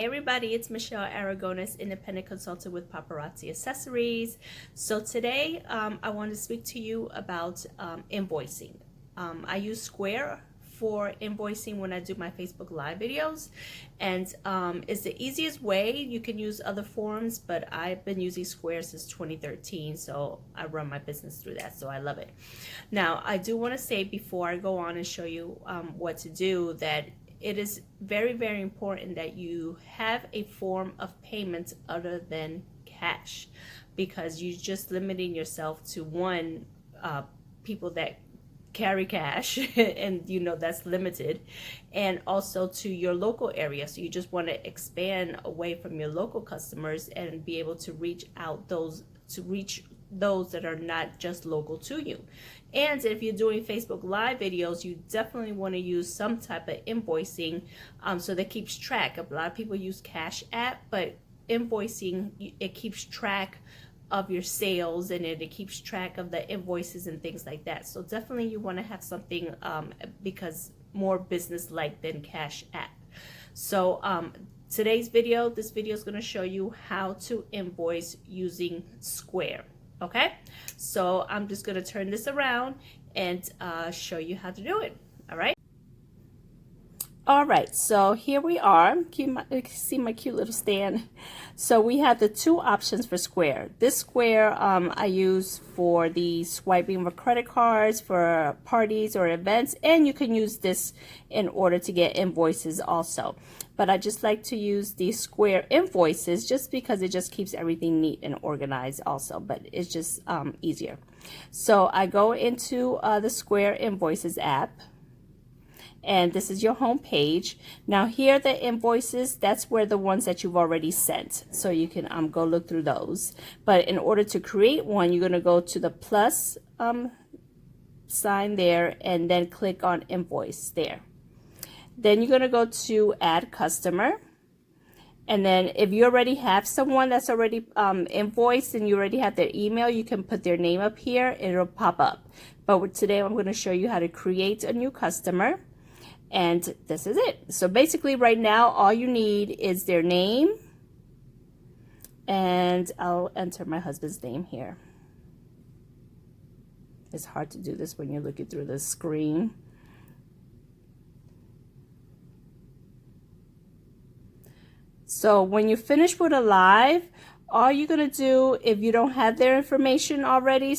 Hey everybody, it's Michelle Aragonis, independent consultant with Paparazzi Accessories. So today I want to speak to you about invoicing. I use Square for invoicing when I do my Facebook Live videos, and it's the easiest way. You can use other forms, but I've been using Square since 2013, so I run my business through that, so I love it. Now, I do want to say before I go on and show you what to do that it is very, very important that you have a form of payment other than cash, because you're just limiting yourself to one, people that carry cash and that's limited, and also to your local area. So you just want to expand away from your local customers and be able to reach those that are not just local to you. And if you're doing Facebook Live videos, you definitely want to use some type of invoicing, so that keeps track. A lot of people use Cash App, but invoicing, it keeps track of your sales, and it keeps track of the invoices and things like that. So definitely you want to have something, because more business-like than Cash App. So this video is going to show you how to invoice using Square. Okay, so I'm just going to turn this around and show you how to do it. All right, so here we are. You can see my cute little stand. So we have the two options for Square. This Square I use for the swiping of credit cards for parties or events, and you can use this in order to get invoices also. But I just like to use the Square invoices just because it just keeps everything neat and organized also, but it's just easier. So I go into the Square Invoices app, and this is your home page. Now here the invoices, that's where the ones that you've already sent, so you can go look through those. But in order to create one, you're going to go to the plus sign there, and then click on invoice there. Then you're going to go to add customer, and then if you already have someone that's already invoiced and you already have their email, you can put their name up here and it'll pop up. But today I'm going to show you how to create a new customer. And this is it. So basically right now all you need is their name, and I'll enter my husband's name here. It's hard to do this when you're looking through the screen. So when you finish with a live, all you're gonna do, if you don't have their information already,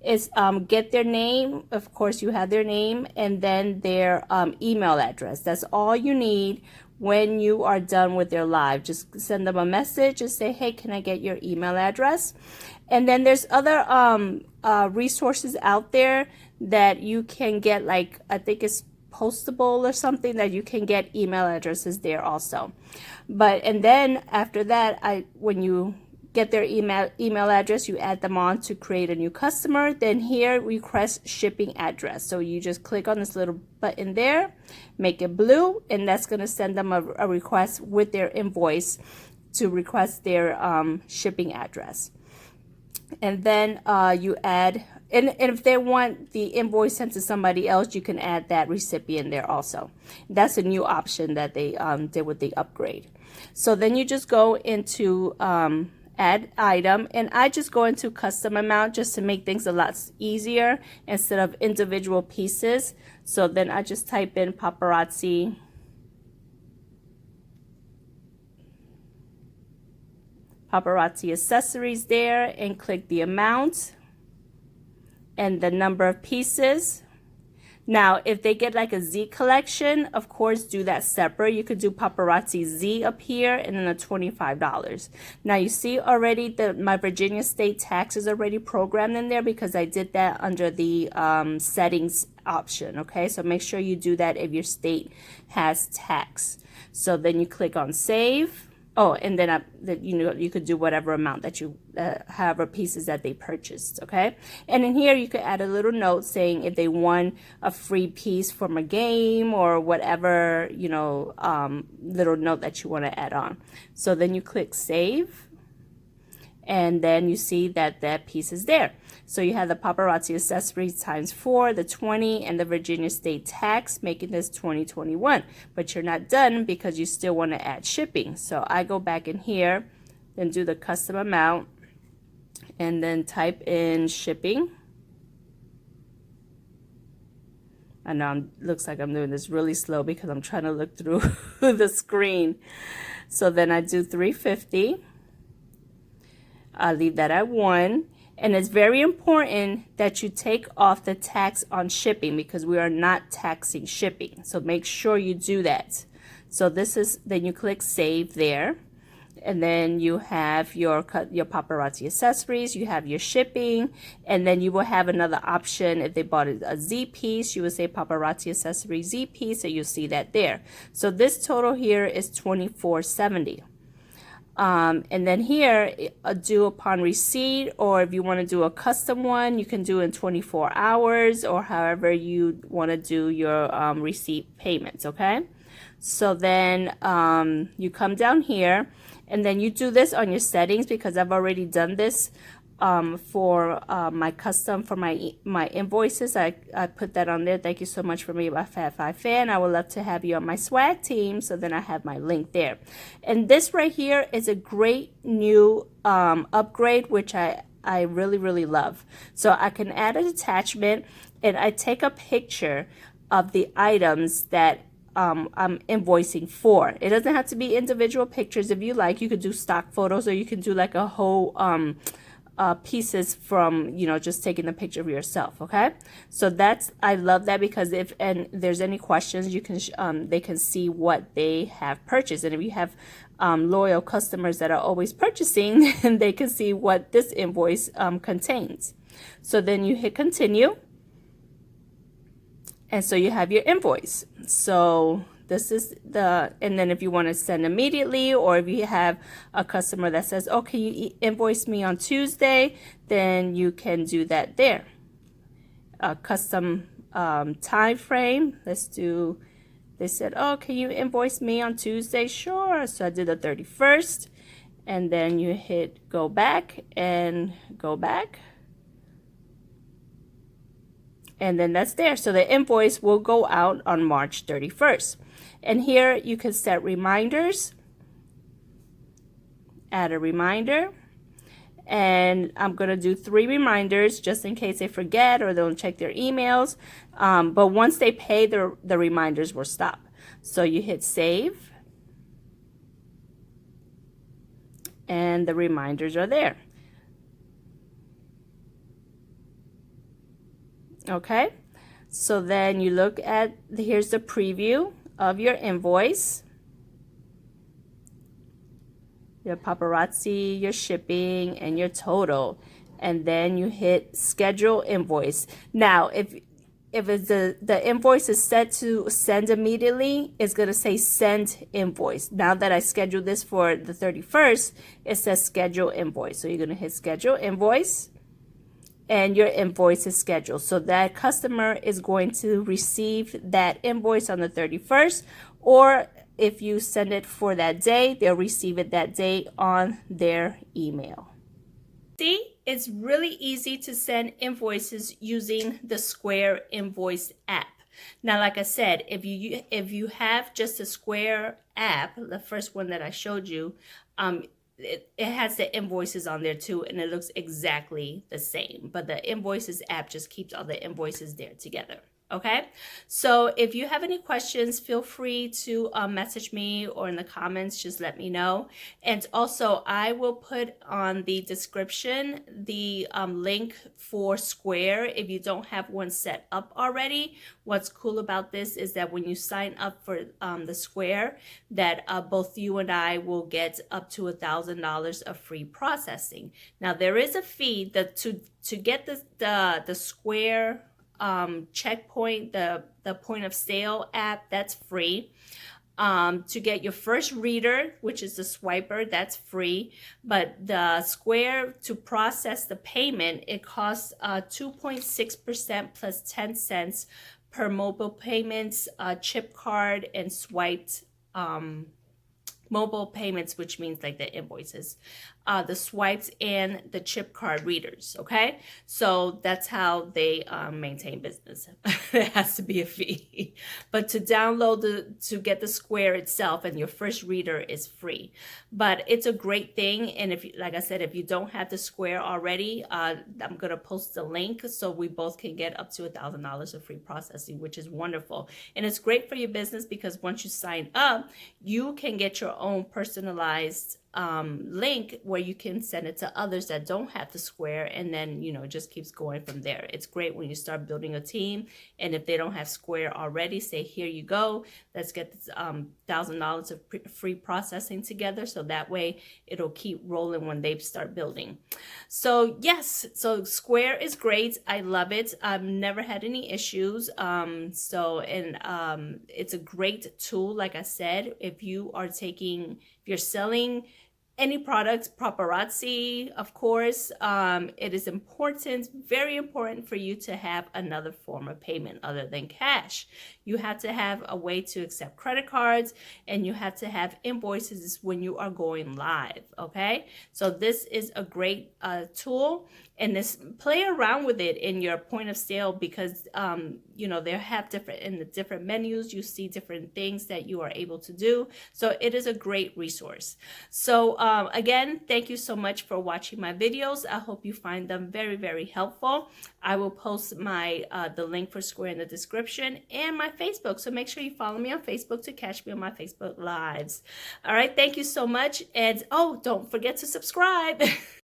is get their name. Of course you have their name, and then their email address. That's all you need when you are done with their live. Just send them a message and say, hey, can I get your email address? And then there's other resources out there that you can get, like I think it's Postable or something, that you can get email addresses there also. And then after that, when you get their email address, you add them on to create a new customer. Then here, request shipping address. So you just click on this little button there, make it blue, and that's going to send them a request with their invoice to request their shipping address. And then you add, and if they want the invoice sent to somebody else, you can add that recipient there also. That's a new option that they did with the upgrade. So then you just go into add item, and I just go into custom amount just to make things a lot easier instead of individual pieces. So then I just type in Paparazzi accessories there, and click the amount and the number of pieces. Now, if they get like a Z collection, of course, do that separate. You could do Paparazzi Z up here, and then a $25. Now, you see already that my Virginia state tax is already programmed in there because I did that under the settings option. Okay, so make sure you do that if your state has tax. So then you click on save. Oh, and then you could do whatever amount that you, however pieces that they purchased, okay? And in here, you could add a little note saying if they won a free piece from a game or whatever, little note that you want to add on. So then you click save. and then you see that that piece is there. So you have the paparazzi accessories times 4, the 20, and the Virginia state tax, making this 2021. But you're not done because you still want to add shipping. So I go back in here, then do the custom amount, and then type in shipping. I know it looks like I'm doing this really slow because I'm trying to look through the screen. So then I do $350. I leave that at 1. And it's very important that you take off the tax on shipping because we are not taxing shipping. So make sure you do that. So this is, then you click save there. And then you have your paparazzi accessories, you have your shipping, and then you will have another option. If they bought a Z piece, you would say paparazzi accessory Z piece, and you'll see that there. So this total here is $24.70. And then here, due upon receipt, or if you want to do a custom one, you can do in 24 hours, or however you want to do your receipt payments, okay? So then you come down here, and then you do this on your settings because I've already done this for my custom, for my invoices. I put that on there. Thank you so much for being my Fat 5 fan. I would love to have you on my swag team. So then I have my link there. And this right here is a great new upgrade, which I really, really love. So I can add an attachment, and I take a picture of the items that I'm invoicing for. It doesn't have to be individual pictures. If you like, you could do stock photos, or you can do like a whole pieces from, you know, just taking the picture of yourself. Okay, so that's, I love that because if there's any questions, you can they can see what they have purchased. And if you have loyal customers that are always purchasing, then they can see what this invoice contains. So then you hit continue. And so you have your invoice. So this is the, and then if you want to send immediately, or if you have a customer that says, oh, can you invoice me on Tuesday? Then you can do that there. A custom time frame. Let's do, they said, oh, can you invoice me on Tuesday? Sure. So I did the 31st. And then you hit go back and go back. And then that's there. So the invoice will go out on March 31st. And here you can set reminders. Add a reminder. And I'm going to do 3 reminders just in case they forget or they don't check their emails. But once they pay, the reminders will stop. So you hit save. And the reminders are there. Okay, so then you look at, here's the preview of your invoice, your paparazzi, your shipping, and your total. And then you hit schedule invoice. Now, if it's the invoice is set to send immediately, it's going to say send invoice. Now that I scheduled this for the 31st, it says schedule invoice. So you're going to hit schedule invoice. And your invoice is scheduled. So that customer is going to receive that invoice on the 31st, or if you send it for that day, they'll receive it that day on their email. See, it's really easy to send invoices using the Square Invoice app. Now, like I said, if you have just a Square app, the first one that I showed you, it has the invoices on there too, and it looks exactly the same. But the Invoices app just keeps all the invoices there together. Okay, so if you have any questions, feel free to message me, or in the comments, just let me know. And also, I will put on the description the link for Square if you don't have one set up already. What's cool about this is that when you sign up for the Square, that both you and I will get up to $1,000 of free processing. Now, there is a fee that to get the Square checkpoint, the point of sale app, that's free. To get your first reader, which is the swiper, that's free. But the Square, to process the payment, it costs 2.6% plus 10 cents per mobile payments, chip card, and swiped mobile payments, which means like the invoices, the swipes, and the chip card readers. Okay, so that's how they maintain business. There has to be a fee, but to download to get the Square itself and your first reader is free. But it's a great thing, and if like I said, if you don't have the Square already, I'm gonna post the link so we both can get up to $1,000 of free processing, which is wonderful. And it's great for your business because once you sign up, you can get your own personalized link where you can send it to others that don't have the Square, and then it just keeps going from there. It's great when you start building a team, and if they don't have Square already, say, here you go, let's get this $1,000 of free processing together, so that way it'll keep rolling when they start building. So yes, so Square is great. I love it. I've never had any issues. It's a great tool. Like I said, if you're selling any products, Paparazzi, of course, it is important, very important for you to have another form of payment other than cash. You have to have a way to accept credit cards, and you have to have invoices when you are going live, okay? So this is a great tool, and play around with it in your point of sale because, they have in the different menus, you see different things that you are able to do. So it is a great resource. So again, thank you so much for watching my videos. I hope you find them very, very helpful. I will post the link for Square in the description and my Facebook. So make sure you follow me on Facebook to catch me on my Facebook Lives. All right, thank you so much. And don't forget to subscribe.